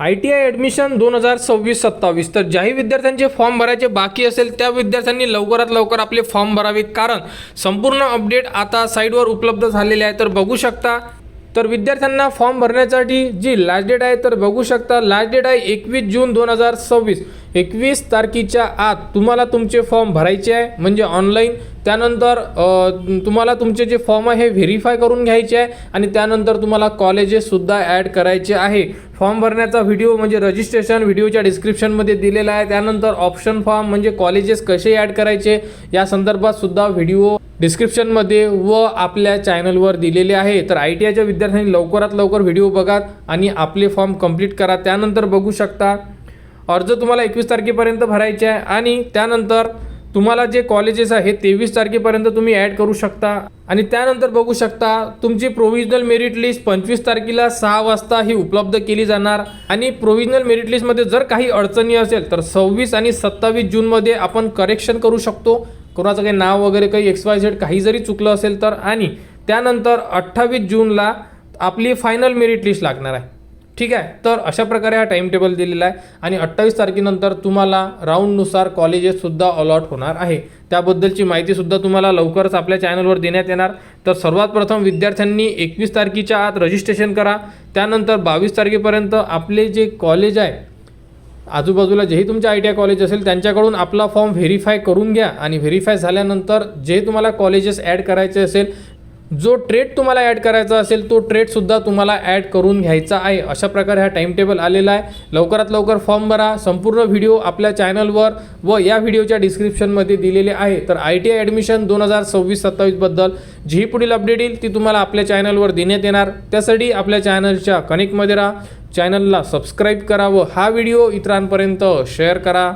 ITI admission 2026-27 तर ज्याही विद्यार्थ्यांचे form भरायचे बाकी असेल त्या विद्यार्थ्यांनी लवकरात लवकर आपले फॉर्म भरावे, कारण संपूर्ण अपडेट आता साईटवर उपलब्ध झालेले आहे. तर बघू शकता. तर विद्यार्थ्यांना फॉर्म भरण्यासाठी जी लास्ट डेट आहे तर बघू शकता, लास्ट डेट आहे 21 जून 2026. 21 तारखेच्या आत तुम्हाला तुमचे फॉर्म भरायचे आहे, म्हणजे ऑनलाईन. त्यानंतर तुम्हाला तुमचे जे फॉर्म आहे हे व्हेरीफाय करून घ्यायचे आहे आणि त्यानंतर तुम्हाला कॉलेजेससुद्धा ॲड करायचे आहे. फॉर्म भरण्याचा व्हिडिओ म्हणजे रजिस्ट्रेशन व्हिडिओच्या डिस्क्रिप्शनमध्ये दिलेला आहे. त्यानंतर ऑप्शन फॉर्म म्हणजे कॉलेजेस कसे ॲड करायचे या संदर्भात सुद्धा व्हिडिओ डिस्क्रिप्शनमध्ये व आपल्या चॅनलवर दिलेले आहे. तर ITIच्या विद्यार्थ्यांनी लवकरात लवकर व्हिडिओ बघा आणि आपले फॉर्म कंप्लीट करा. त्यानंतर बघू शकता, अर्ज तुम्हाला 21 तारखेपर्यंत भरायचे आहे आणि त्यानंतर तुम्हाला जे कॉलेजेस आहे 23 तारखेपर्यंत तुम्ही ॲड करू शकता. आणि त्यानंतर बघू शकता तुमची प्रोव्हिजनल मेरिट लिस्ट 25 तारखेला 6 वाजता ही उपलब्ध केली जाणार. आणि प्रोव्हिजनल मेरिट लिस्टमध्ये जर काही अडचणी असेल तर 26 आणि 27 जूनमध्ये आपण करेक्शन करू शकतो. कोणाचं काही नाव वगैरे काही XYZ काही जरी चुकलं असेल तर. आणि त्यानंतर 28 जूनला आपली फायनल मेरिट लिस्ट लागणार आहे. ठीक आहे. तर अशा प्रकारे हा टाईम टेबल दिलेला आहे आणि 28 तारखेनंतर तुम्हाला राऊंडनुसार कॉलेजेससुद्धा अलॉट होणार आहे. त्याबद्दलची माहितीसुद्धा तुम्हाला लवकरच आपल्या चॅनलवर देण्यात येणार. तर सर्वात प्रथम विद्यार्थ्यांनी 21 तारखेच्या आत रजिस्ट्रेशन करा. त्यानंतर 22 तारखेपर्यंत आपले जे कॉलेज आहे आजूबाजूला जेही तुमचे ITI कॉलेज असेल त्यांच्याकडून आपला फॉर्म व्हेरीफाय करून घ्या. आणि व्हेरीफाय झाल्यानंतर जे तुम्हाला कॉलेजेस ॲड करायचे असेल, जो ट्रेड तुम्हाला ॲड करायचा असेल तो ट्रेडसुद्धा तुम्हाला ॲड करून घ्यायचा आहे. अशा प्रकारे हा टाईम टेबल आलेला आहे. लवकरात लवकर फॉर्म भरा. संपूर्ण व्हिडिओ आपल्या चॅनलवर व या व्हिडिओच्या डिस्क्रिप्शनमध्ये दिलेले आहे. तर ITI ॲडमिशन 2026-27 बद्दल जी पुढील अपडेट येईल ती तुम्हाला आपल्या चॅनलवर देण्यात येणार. त्यासाठी आपल्या चॅनलच्या कनेक्टमध्ये राहा, चॅनलला सबस्क्राईब करा व हा व्हिडिओ इतरांपर्यंत शेअर करा.